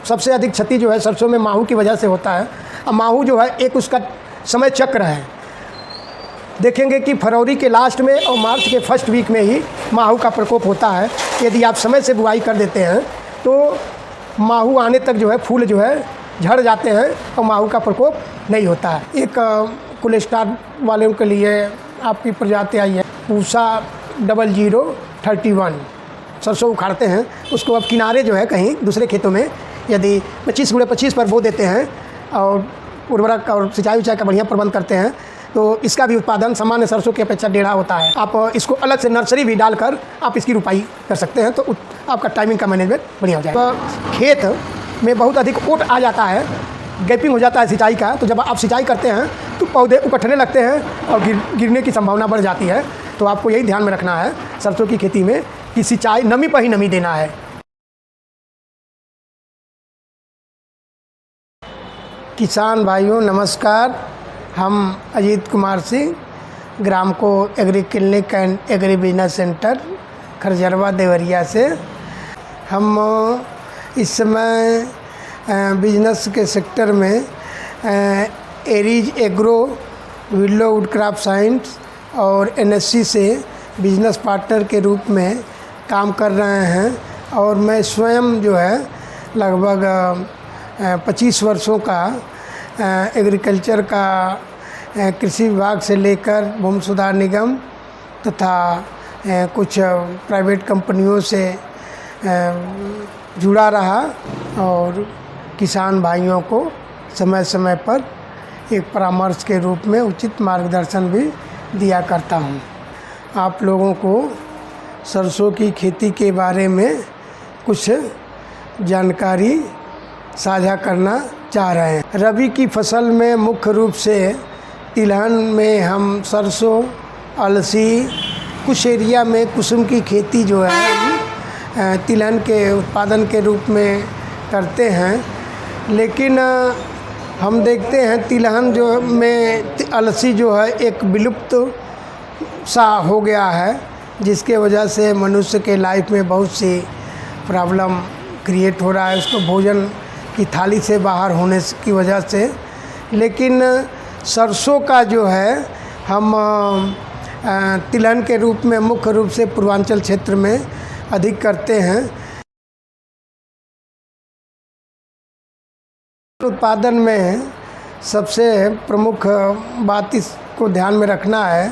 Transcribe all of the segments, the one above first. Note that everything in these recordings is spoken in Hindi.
सबसे अधिक क्षति जो है सरसों में माहू की वजह से होता है। अब माहू जो है एक उसका समय चक्र है। देखेंगे कि फरवरी के लास्ट में और मार्च के फर्स्ट वीक में ही माहू का प्रकोप होता है। यदि आप समय से बुआई कर देते हैं तो माहू आने तक जो है फूल जो है झड़ जाते हैं और माहू का प्रकोप नहीं होता है। एक कोलेस्ट्रॉल वालों के लिए आपकी प्रजाति आई है पूसा 0031। सरसों उखाड़ते हैं, उसको अब किनारे जो है कहीं दूसरे खेतों में यदि 25x25 पर बो देते हैं और उर्वरक और सिंचाई का बढ़िया प्रबंध करते हैं तो इसका भी उत्पादन सामान्य सरसों की अपेक्षा 1.5 होता है। आप इसको अलग से नर्सरी भी डालकर आप इसकी रुपाई कर सकते हैं तो आपका टाइमिंग का मैनेजमेंट बढ़िया हो जाएगा। तो खेत में बहुत अधिक ओट आ जाता है, गैपिंग हो जाता है सिंचाई का, तो जब आप सिंचाई करते हैं तो पौधे उकठने लगते हैं और गिरने की संभावना बढ़ जाती है। तो आपको यही ध्यान में रखना है सरसों की खेती में कि सिंचाई नमी पर ही नमी देना है। किसान भाइयों नमस्कार, हम अजीत कुमार सिंह, ग्राम को agri clinic and agri business centre Kharjarwa Deoria से। हम इस समय बिजनेस के सेक्टर में Aries agro, willow woodcraft science और NSC से बिजनेस पार्टनर के रूप में काम कर रहे हैं। और मैं स्वयं जो है लगभग 25 वर्षों का एग्रीकल्चर का कृषि विभाग से लेकर भूमि सुधार निगम तथा कुछ प्राइवेट कंपनियों से जुड़ा रहा और किसान भाइयों को समय समय पर एक परामर्श के रूप में उचित मार्गदर्शन भी दिया करता हूँ। आप लोगों को सरसों की खेती के बारे में कुछ जानकारी साझा करना चाह रहे हैं। रबी की फसल में मुख्य रूप से तिलहन में हम सरसों, अलसी, कुछ एरिया में कुसुम की खेती जो है हम तिलहन के उत्पादन के रूप में करते हैं। लेकिन हम देखते हैं तिलहन जो में अलसी जो है एक विलुप्त सा हो गया है, जिसके वजह से मनुष्य के लाइफ में बहुत सी प्रॉब्लम क्रिएट हो रहा है उसको भोजन की थाली से बाहर होने की वजह से। लेकिन सरसों का जो है हम तिलहन के रूप में मुख्य रूप से पूर्वांचल क्षेत्र में अधिक करते हैं। उत्पादन में सबसे प्रमुख बात इसको ध्यान में रखना है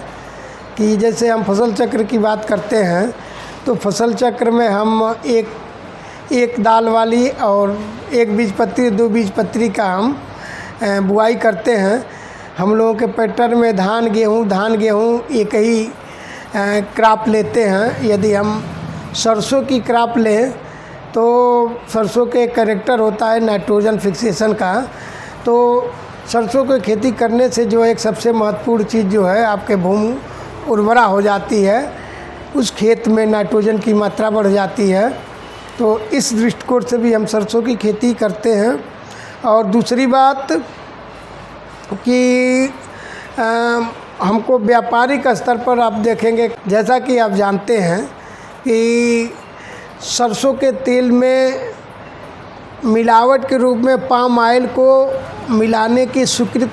कि जैसे हम फसल चक्र की बात करते हैं तो फसल चक्र में हम एक दाल वाली और एक बीजपत्री, 2 बीजपत्री का हम बुआई करते हैं। हम लोगों के पैटर्न में धान गेहूँ एक ही क्रॉप लेते हैं। यदि हम सरसों की क्रॉप लें तो सरसों के कैरेक्टर होता है नाइट्रोजन फिक्सेशन का। तो सरसों की खेती करने से जो एक सबसे महत्वपूर्ण चीज़ जो है आपके भूमि उर्वरा हो जाती है, उस खेत में नाइट्रोजन की मात्रा बढ़ जाती है। तो इस दृष्टिकोण से भी हम सरसों की खेती करते हैं। और दूसरी बात कि हमको व्यापारिक स्तर पर आप देखेंगे, जैसा कि आप जानते हैं कि सरसों के तेल में मिलावट के रूप में पाम ऑयल को मिलाने की स्वीकृति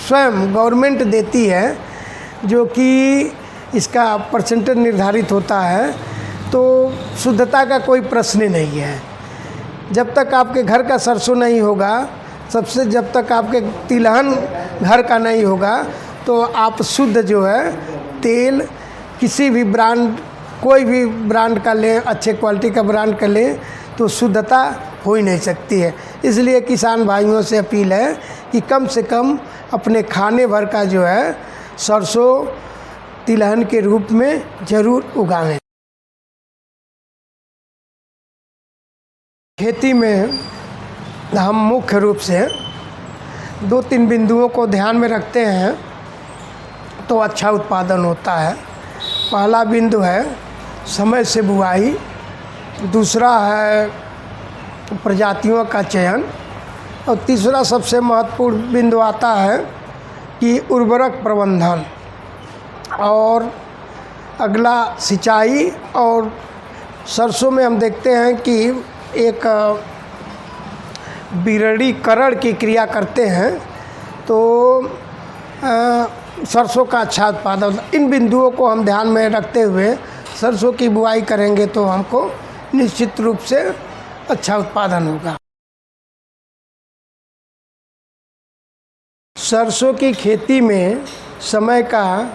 स्वयं गवर्नमेंट देती है, जो कि इसका परसेंटेज निर्धारित होता है। तो शुद्धता का कोई प्रश्न नहीं है। जब तक आपके घर का सरसों नहीं होगा, जब तक आपके तिलहन घर का नहीं होगा, तो आप शुद्ध जो है तेल किसी भी ब्रांड, कोई भी ब्रांड का लें, अच्छे क्वालिटी का ब्रांड का लें, तो शुद्धता हो ही नहीं सकती है। इसलिए किसान भाइयों से अपील है कि कम से कम अपने खाने भर का जो है सरसों तिलहन के रूप में ज़रूर उगाएं। खेती में हम मुख्य रूप से 2-3 बिंदुओं को ध्यान में रखते हैं तो अच्छा उत्पादन होता है। पहला बिंदु है समय से बुआई, दूसरा है प्रजातियों का चयन और तीसरा सबसे महत्वपूर्ण बिंदु आता है कि उर्वरक प्रबंधन, और अगला सिंचाई। और सरसों में हम देखते हैं कि एक विरड़ीकरण की क्रिया करते हैं तो सरसों का अच्छा उत्पादन। इन बिंदुओं को हम ध्यान में रखते हुए सरसों की बुआई करेंगे तो हमको निश्चित रूप से अच्छा उत्पादन होगा। सरसों की खेती में समय का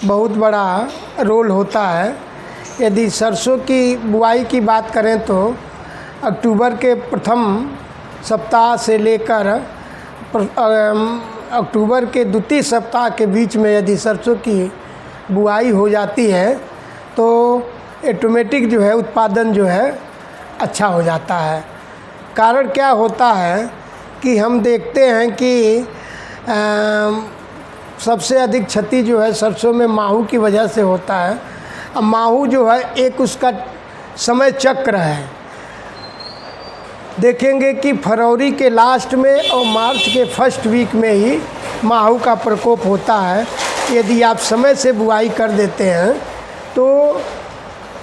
बहुत बड़ा रोल होता है। यदि सरसों की बुआई की बात करें तो अक्टूबर के प्रथम सप्ताह से लेकर अक्टूबर के द्वितीय सप्ताह के बीच में यदि सरसों की बुआई हो जाती है तो ऑटोमेटिक जो है उत्पादन जो है अच्छा हो जाता है। कारण क्या होता है कि हम देखते हैं कि सबसे अधिक क्षति जो है सरसों में माहू की वजह से होता है। अब माहू जो है एक उसका समय चक्र है। देखेंगे कि फरवरी के लास्ट में और मार्च के फर्स्ट वीक में ही माहू का प्रकोप होता है। यदि आप समय से बुआई कर देते हैं तो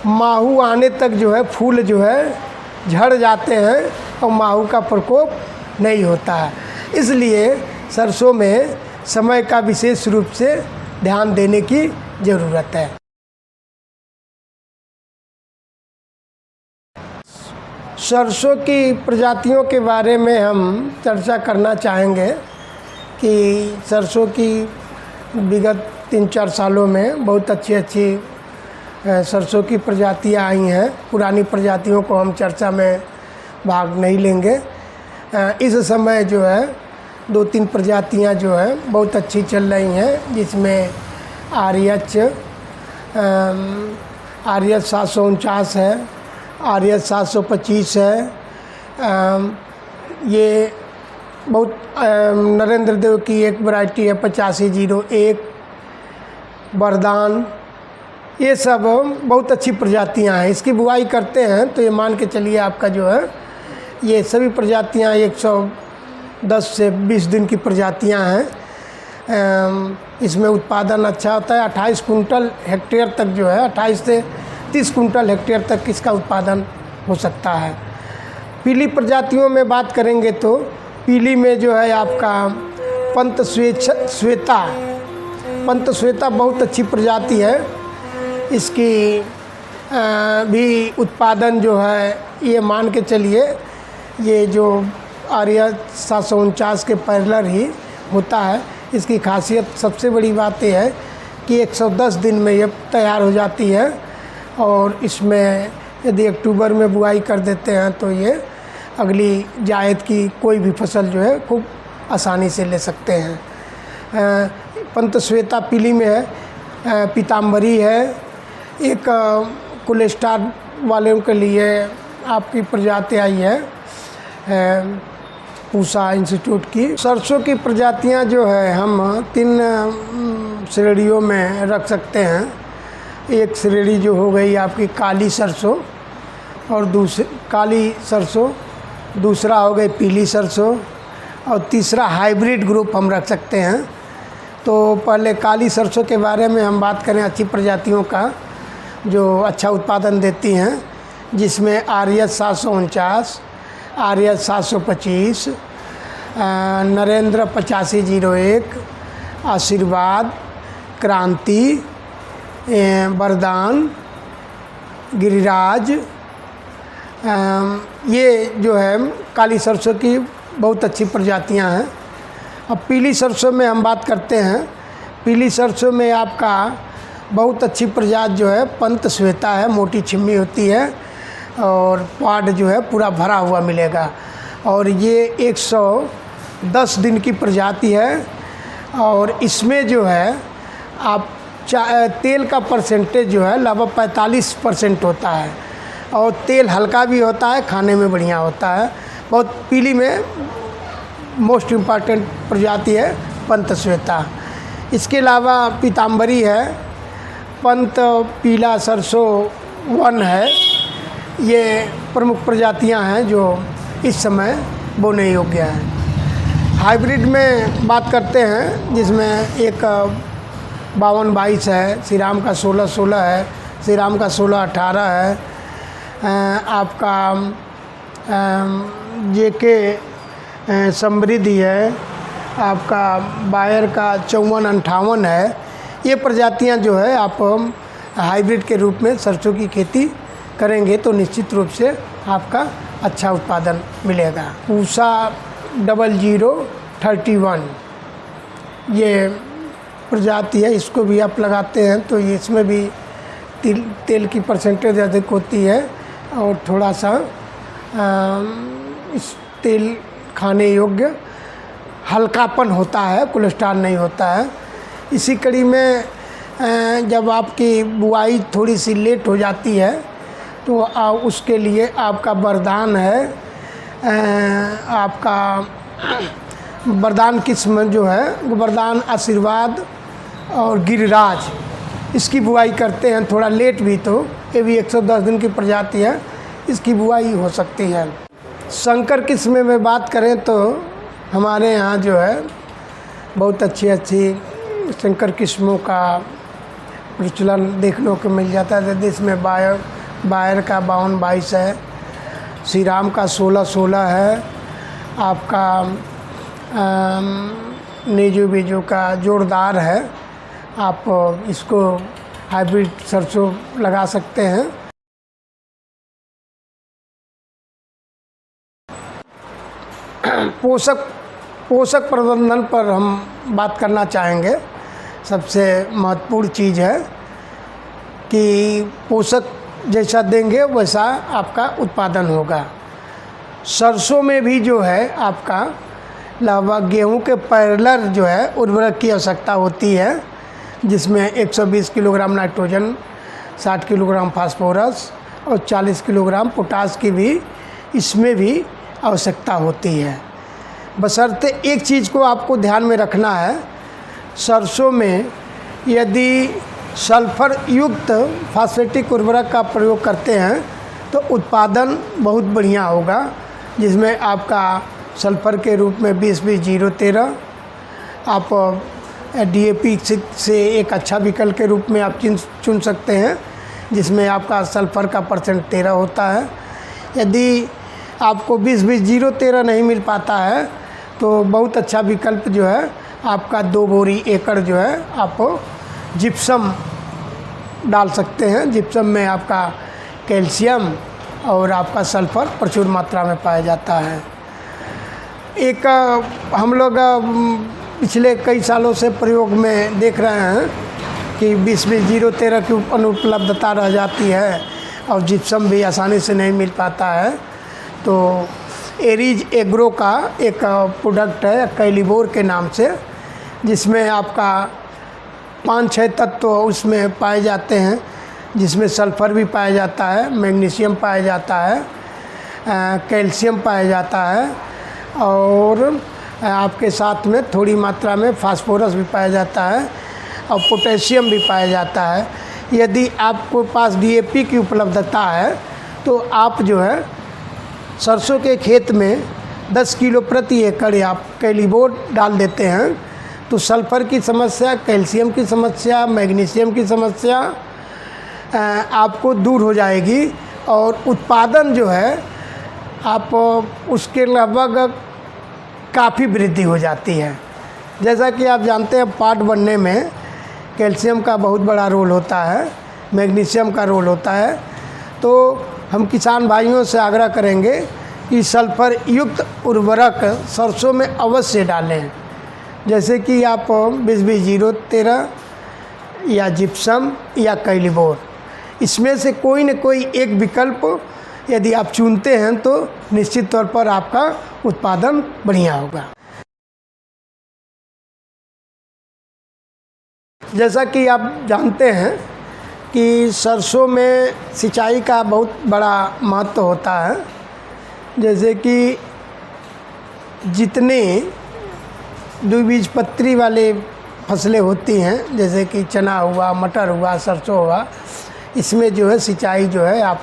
माहू आने तक जो है फूल जो है झड़ जाते हैं और माहू का प्रकोप नहीं होता है। इसलिए सरसों में समय का विशेष रूप से ध्यान देने की ज़रूरत है। सरसों की प्रजातियों के बारे में हम चर्चा करना चाहेंगे कि सरसों की विगत 3-4 सालों में बहुत अच्छी सरसों की प्रजातियां आई हैं। पुरानी प्रजातियों को हम चर्चा में भाग नहीं लेंगे। इस समय जो है 2-3 प्रजातियां जो है बहुत अच्छी चल रही हैं, जिसमें आरएच 749 है, आरएच 725 है। ये बहुत नरेंद्र देव की एक वैरायटी है 8501, वरदान। ये सब बहुत अच्छी प्रजातियां हैं। इसकी बुआई करते हैं तो ये मान के चलिए आपका जो है ये सभी प्रजातियां 110 से 20 दिन की प्रजातियां हैं। इसमें उत्पादन अच्छा होता है। 28 कुंटल हेक्टेयर तक जो है 28 से 30 कुंटल हेक्टेयर तक इसका उत्पादन हो सकता है। पीली प्रजातियों में बात करेंगे तो पीली में जो है आपका पंत श्वेता बहुत अच्छी प्रजाति है। इसकी भी उत्पादन जो है ये मान के चलिए ये जो आरएच 749 के पैरेलल ही होता है। इसकी खासियत सबसे बड़ी बात यह है कि 110 दिन में ये तैयार हो जाती है और इसमें यदि अक्टूबर में बुआई कर देते हैं तो ये अगली जायद की कोई भी फसल जो है खूब आसानी से ले सकते हैं। पंत श्वेता पीली में है। पीताम्बरी है, एक कोलेस्ट्रॉल वालों के लिए आपकी प्रजाति आई है पूसा इंस्टीट्यूट की। सरसों की प्रजातियां जो है हम 3 श्रेणियों में रख सकते हैं। एक श्रेणी जो हो गई आपकी काली सरसों और काली सरसों, दूसरा हो गई पीली सरसों और तीसरा हाइब्रिड ग्रुप हम रख सकते हैं। तो पहले काली सरसों के बारे में हम बात करें, अच्छी प्रजातियों का जो अच्छा उत्पादन देती हैं, जिसमें आरएच 749, आरएच 725, नरेंद्र 8501, आशीर्वाद, क्रांति, वरदान, गिरिराज, ये जो है काली सरसों की बहुत अच्छी प्रजातियां हैं। अब पीली सरसों में हम बात करते हैं। पीली सरसों में आपका बहुत अच्छी प्रजाति जो है पंत श्वेता है, मोटी छिम्मी होती है और पाड जो है पूरा भरा हुआ मिलेगा और ये 110 दिन की प्रजाति है। और इसमें जो है आप तेल का परसेंटेज जो है लगभग 45% होता है और तेल हल्का भी होता है, खाने में बढ़िया होता है। बहुत पीली में मोस्ट इम्पॉर्टेंट प्रजाति है पंत श्वेता। इसके अलावा पीताम्बरी है, पंत पीला सरसों 1 है। ये प्रमुख प्रजातियां हैं जो इस समय बोने योग्य हैं। हाइब्रिड में बात करते हैं जिसमें एक 5222 है, श्री राम का 1616 है, श्री राम का 1618 है, आपका JK समृद्धि है, आपका बायर का 5458 है। ये प्रजातियां जो है आप हाइब्रिड के रूप में सरसों की खेती करेंगे तो निश्चित रूप से आपका अच्छा उत्पादन मिलेगा। पूसा 0031 ये प्रजाति है, इसको भी आप लगाते हैं तो इसमें भी तेल की परसेंटेज अधिक होती है और थोड़ा सा इस तेल खाने योग्य हल्कापन होता है, कोलेस्ट्रॉल नहीं होता है। इसी कड़ी में जब आपकी बुआई थोड़ी सी लेट हो जाती है तो उसके लिए आपका वरदान है, आपका वरदान किस्म जो है वरदान आशीर्वाद और गिरिराज, इसकी बुआई करते हैं थोड़ा लेट भी, तो ये भी 110 दिन की प्रजाति है, इसकी बुआई हो सकती है। संकर किस्म में बात करें तो हमारे यहाँ जो है बहुत अच्छी अच्छी संकर किस्मों का प्रचलन देखने को मिल जाता है। जिसमें बायर का 5222 है, श्री राम का 1616 है, आपका नेजू बेजू का जोरदार है। आप इसको हाइब्रिड सरसों लगा सकते हैं। पोषक प्रबंधन पर हम बात करना चाहेंगे। सबसे महत्वपूर्ण चीज़ है कि पोषक जैसा देंगे वैसा आपका उत्पादन होगा। सरसों में भी जो है आपका लगभग गेहूं के पैरेलल जो है उर्वरक की आवश्यकता होती है, जिसमें 120 किलोग्राम नाइट्रोजन, 60 किलोग्राम फास्फोरस और 40 किलोग्राम पोटास की भी इसमें भी आवश्यकता होती है। बशर्ते एक चीज़ को आपको ध्यान में रखना है, सरसों में यदि सल्फर युक्त फास्फेटिक उर्वरक का प्रयोग करते हैं तो उत्पादन बहुत बढ़िया होगा, जिसमें आपका सल्फर के रूप में 20-20-0-13 आप DAP से एक अच्छा विकल्प के रूप में आप चुन सकते हैं, जिसमें आपका सल्फर का % 13 होता है। यदि आपको 20-20-0-13 नहीं मिल पाता है तो बहुत अच्छा विकल्प जो है आपका 2 बोरी एकड़ जो है आप जिप्सम डाल सकते हैं। जिप्सम में आपका कैल्शियम और आपका सल्फर प्रचुर मात्रा में पाया जाता है। एक हम लोग पिछले कई सालों से प्रयोग में देख रहे हैं कि 20-20-0-13 की अनुपलब्धता रह जाती है और जिप्सम भी आसानी से नहीं मिल पाता है। तो एरीज एग्रो का एक प्रोडक्ट है कैलिबोर के नाम से, जिसमें आपका 5-6 तत्व उसमें पाए जाते हैं, जिसमें सल्फ़र भी पाया जाता है, मैग्नीशियम पाया जाता है, कैल्शियम पाया जाता है और आपके साथ में थोड़ी मात्रा में फास्फोरस भी पाया जाता है और पोटेशियम भी पाया जाता है। यदि आपके पास DAP की उपलब्धता है तो आप जो है सरसों के खेत में 10 किलो प्रति एकड़ आप कैलिबोर डाल देते हैं तो सल्फ़र की समस्या, कैल्शियम की समस्या, मैग्नीशियम की समस्या आपको दूर हो जाएगी और उत्पादन जो है आप उसके लगभग काफ़ी वृद्धि हो जाती है। जैसा कि आप जानते हैं पाट बनने में कैल्शियम का बहुत बड़ा रोल होता है, मैग्नीशियम का रोल होता है। तो हम किसान भाइयों से आग्रह करेंगे कि सल्फ़र युक्त उर्वरक सरसों में अवश्य डालें, जैसे कि आप 20-20-0-13 या जिप्सम या कैलिबोर, इसमें से कोई न कोई एक विकल्प यदि आप चुनते हैं तो निश्चित तौर पर आपका उत्पादन बढ़िया होगा। जैसा कि आप जानते हैं कि सरसों में सिंचाई का बहुत बड़ा महत्व होता है। जैसे कि जितने द्विबीजपत्री वाले फसलें होती हैं, जैसे कि चना हुआ, मटर हुआ, सरसों हुआ, इसमें जो है सिंचाई जो है आप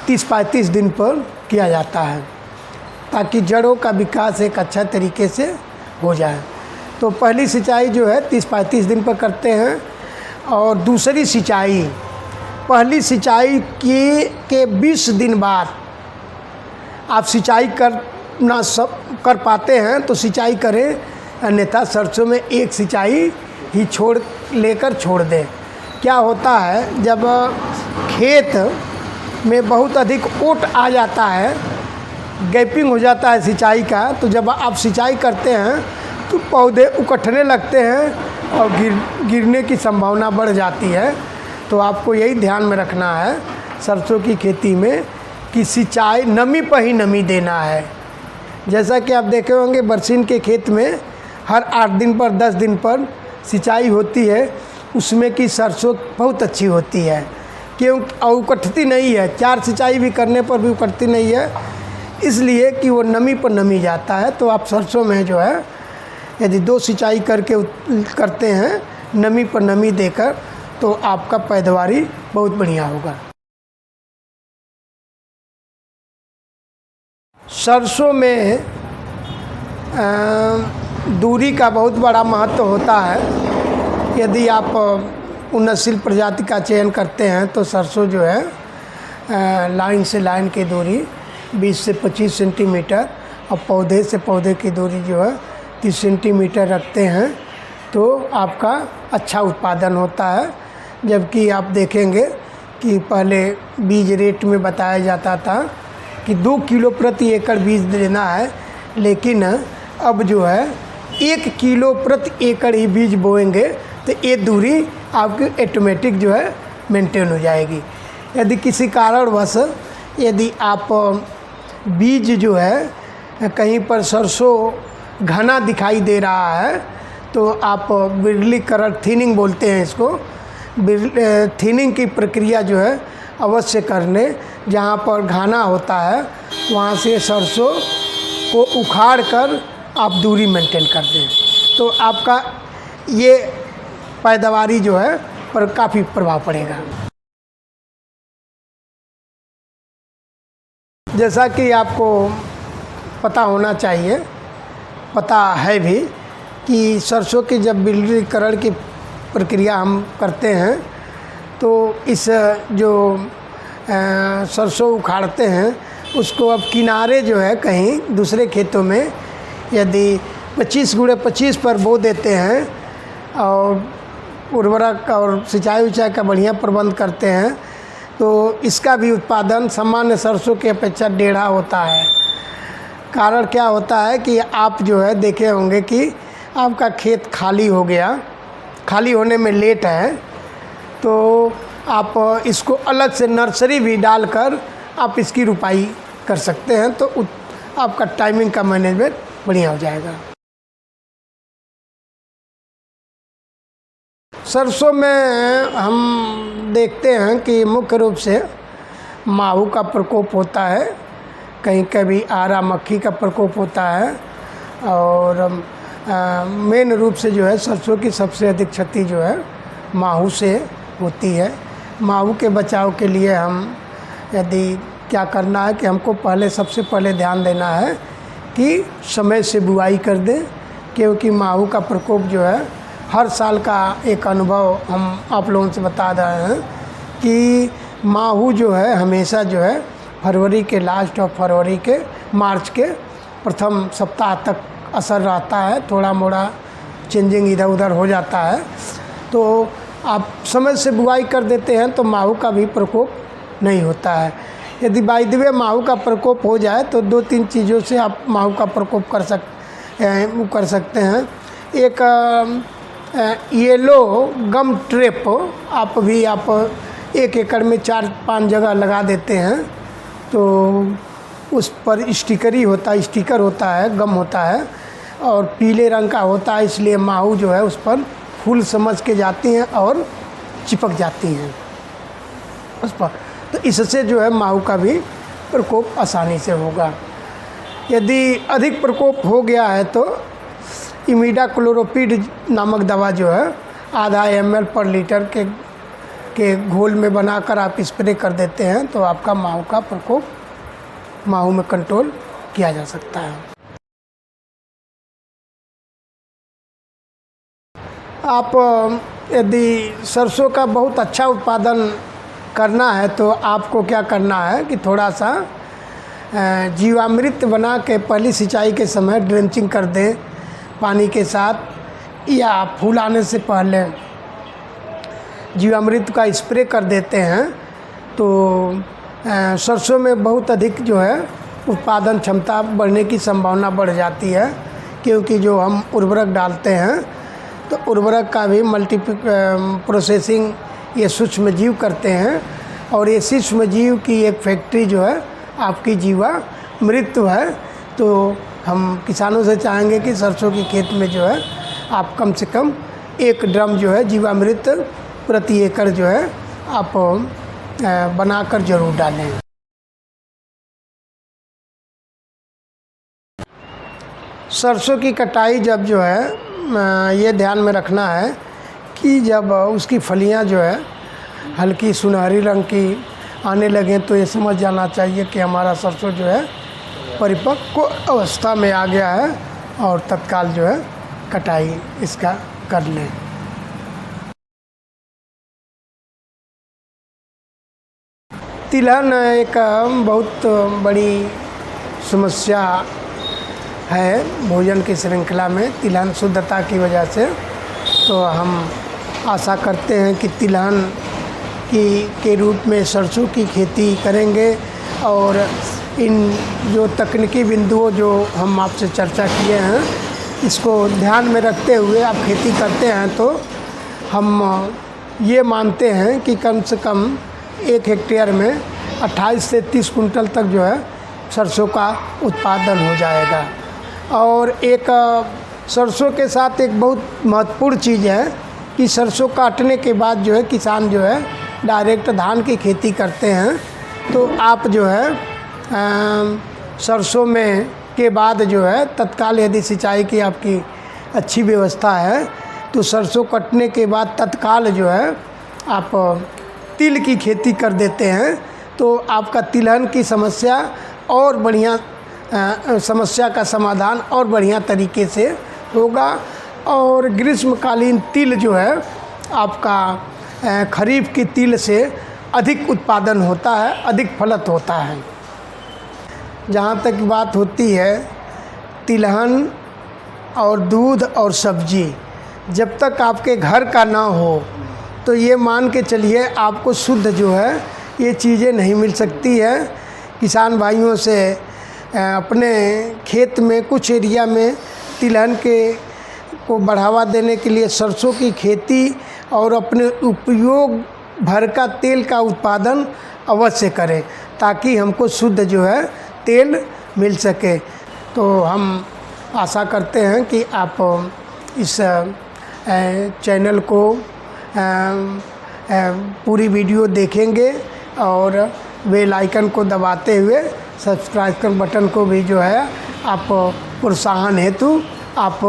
30-35 दिन पर किया जाता है ताकि जड़ों का विकास एक अच्छा तरीके से हो जाए। तो पहली सिंचाई जो है 30-35 दिन पर करते हैं और दूसरी सिंचाई पहली सिंचाई के 20 दिन बाद आप सिंचाई ना सब कर पाते हैं तो सिंचाई करें, अन्यथा सरसों में एक सिंचाई ही लेकर छोड़ दें। क्या होता है, जब खेत में बहुत अधिक ओट आ जाता है, गैपिंग हो जाता है सिंचाई का, तो जब आप सिंचाई करते हैं तो पौधे उकठने लगते हैं और गिरने की संभावना बढ़ जाती है। तो आपको यही ध्यान में रखना है सरसों की खेती में कि सिंचाई नमी पर ही नमी देना है। जैसा कि आप देखे होंगे बरसीन के खेत में हर 8 दिन पर 10 दिन पर सिंचाई होती है, उसमें की सरसों बहुत अच्छी होती है, क्यों उकठती नहीं है। 4 सिंचाई भी करने पर भी उकठती नहीं है, इसलिए कि वो नमी पर नमी जाता है। तो आप सरसों में जो है यदि 2 सिंचाई करते हैं नमी पर नमी देकर, तो आपका पैदावारी बहुत बढ़िया होगा। सरसों में दूरी का बहुत बड़ा महत्व होता है। यदि आप उन्नतशील प्रजाति का चयन करते हैं तो सरसों जो है लाइन से लाइन की दूरी 20 से 25 सेंटीमीटर और पौधे से पौधे की दूरी जो है 30 सेंटीमीटर रखते हैं, तो आपका अच्छा उत्पादन होता है। जबकि आप देखेंगे कि पहले बीज रेट में बताया जाता था कि 2 किलो प्रति एकड़ बीज देना है, लेकिन अब जो है 1 किलो प्रति एकड़ ही बीज बोएंगे तो ये दूरी आपकी ऑटोमेटिक जो है मेंटेन हो जाएगी। यदि किसी कारणवश यदि आप बीज जो है कहीं पर सरसों घना दिखाई दे रहा है तो आप बिरलीकरण थिनिंग बोलते हैं इसको, थिनिंग की प्रक्रिया जो है अवश्य करने। जहाँ पर घाना होता है वहाँ से सरसों को उखाड़ कर आप दूरी मेंटेन कर दें, तो आपका ये पैदावारी जो है पर काफ़ी प्रभाव पड़ेगा। जैसा कि आपको पता होना चाहिए, पता है भी कि सरसों की जब बिरलीकरण की प्रक्रिया हम करते हैं तो इस जो सरसों उखाड़ते हैं उसको अब किनारे जो है कहीं दूसरे खेतों में यदि 25x25 पर बो देते हैं और उर्वरक और सिंचाई का बढ़िया प्रबंध करते हैं, तो इसका भी उत्पादन सामान्य सरसों की अपेक्षा 1.5 होता है। कारण क्या होता है कि आप जो है देखे होंगे कि आपका खेत खाली हो गया, खाली होने में लेट है, तो आप इसको अलग से नर्सरी भी डालकर आप इसकी रुपाई कर सकते हैं, तो आपका टाइमिंग का मैनेजमेंट बढ़िया हो जाएगा। सरसों में हम देखते हैं कि मुख्य रूप से माहू का प्रकोप होता है, कहीं कभी आरा मक्खी का प्रकोप होता है, और मेन रूप से जो है सरसों की सबसे अधिक क्षति जो है माहू से होती है। माहू के बचाव के लिए हम यदि क्या करना है कि हमको सबसे पहले ध्यान देना है कि समय से बुआई कर दें, क्योंकि माहू का प्रकोप जो है हर साल का एक अनुभव हम आप लोगों से बता रहे हैं कि माहू जो है हमेशा जो है फरवरी के लास्ट और फरवरी के मार्च के प्रथम सप्ताह तक असर रहता है, थोड़ा मोड़ा चेंजिंग इधर उधर हो जाता है। तो आप समय से बुआई कर देते हैं तो माहू का भी प्रकोप नहीं होता है। यदि बाय द वे माहू का प्रकोप हो जाए तो 2-3 चीज़ों से आप माहू का प्रकोप कर सकते हैं। एक येलो गम ट्रैप आप 1 एकड़ में 4-5 जगह लगा देते हैं, तो उस पर स्टिकर होता है, गम होता है और पीले रंग का होता है, इसलिए माहू जो है उस पर फूल समझ के जाती हैं और चिपक जाती हैं उस पर, तो इससे जो है माहू का भी प्रकोप आसानी से होगा। यदि अधिक प्रकोप हो गया है तो इमिडाक्लोप्रिड नामक दवा जो है आधा ml पर लीटर के घोल में बनाकर आप स्प्रे कर देते हैं, तो आपका माहू का प्रकोप माहू में कंट्रोल किया जा सकता है। आप यदि सरसों का बहुत अच्छा उत्पादन करना है तो आपको क्या करना है कि थोड़ा सा जीवामृत बना के पहली सिंचाई के समय ड्रेंचिंग कर दें पानी के साथ, या फूल आने से पहले जीवामृत का स्प्रे कर देते हैं तो सरसों में बहुत अधिक जो है उत्पादन क्षमता बढ़ने की संभावना बढ़ जाती है। क्योंकि जो हम उर्वरक डालते हैं तो उर्वरक का भी प्रोसेसिंग ये सूक्ष्म जीव करते हैं, और ये सूक्ष्म जीव की एक फैक्ट्री जो है आपकी जीवामृत है। तो हम किसानों से चाहेंगे कि सरसों की खेत में जो है आप कम से कम 1 ड्रम जो है जीवामृत प्रति एकड़ जो है आप बनाकर ज़रूर डालें। सरसों की कटाई जब जो है ये ध्यान में रखना है कि जब उसकी फलियां जो है हल्की सुनहरी रंग की आने लगें तो ये समझ जाना चाहिए कि हमारा सरसों जो है परिपक्व अवस्था में आ गया है, और तत्काल जो है कटाई इसका कर लें। तिलहन एक बहुत बड़ी समस्या है भोजन की श्रृंखला में, तिलहन शुद्धता की वजह से। तो हम आशा करते हैं कि तिलहन के रूप में सरसों की खेती करेंगे, और इन जो तकनीकी बिंदुओं जो हम आपसे चर्चा किए हैं इसको ध्यान में रखते हुए आप खेती करते हैं तो हम ये मानते हैं कि कम से कम 1 हेक्टेयर में 28 से 30 कुंटल तक जो है सरसों का उत्पादन हो जाएगा। और एक सरसों के साथ एक बहुत महत्वपूर्ण चीज़ है कि सरसों काटने के बाद जो है किसान जो है डायरेक्ट धान की खेती करते हैं। तो आप जो है सरसों में के बाद जो है तत्काल यदि सिंचाई की आपकी अच्छी व्यवस्था है तो सरसों कटने के बाद तत्काल जो है आप तिल की खेती कर देते हैं, तो आपका तिलहन की समस्या और बढ़िया समस्या का समाधान और बढ़िया तरीके से होगा। और ग्रीष्मकालीन तिल जो है आपका खरीफ की तिल से अधिक उत्पादन होता है, अधिक फलत होता है। जहाँ तक बात होती है तिलहन और दूध और सब्जी, जब तक आपके घर का ना हो तो ये मान के चलिए आपको शुद्ध जो है ये चीज़ें नहीं मिल सकती है। किसान भाइयों से अपने खेत में कुछ एरिया में तिलहन को बढ़ावा देने के लिए सरसों की खेती और अपने उपयोग भर का तेल का उत्पादन अवश्य करें, ताकि हमको शुद्ध जो है तेल मिल सके। तो हम आशा करते हैं कि आप इस चैनल को पूरी वीडियो देखेंगे और बेल आइकन को दबाते हुए सब्सक्राइब कर बटन को भी जो है आप प्रोत्साहन हेतु आप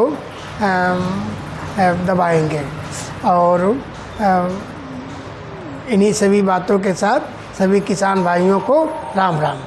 दबाएंगे। और इन्हीं सभी बातों के साथ सभी किसान भाइयों को राम राम।